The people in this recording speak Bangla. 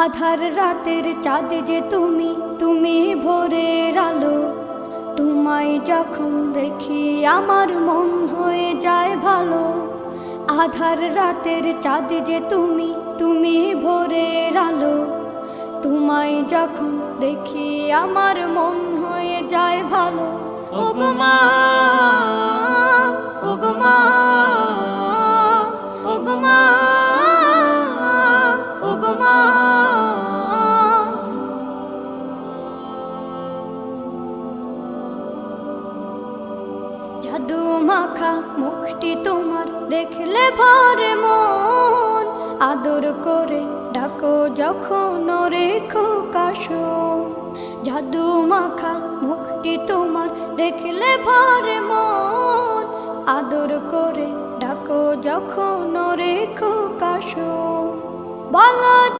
আধার রাতের চাঁদ যে তুমি, তুমি ভোরের আলো। তোমায় যখন দেখি আমার মন হয়ে যায় ভালো। আধার রাতের চাঁদ যে তুমি, তুমি ভোরের আলো। তোমায় যখন দেখি আমার মন হয়ে যায় ভালো। ওগো মা, ওগো মা, ওগো মা, ওগো মা। জাদু মাখা মুখটি তোমার দেখলে ভরে মন। আদর করে ডাকো যখন রেখো কাশো। জাদু মাখা মুখটি তোমার দেখলে ভরে মন। আদর করে ডাকো যখন রেখো কাশো। বলো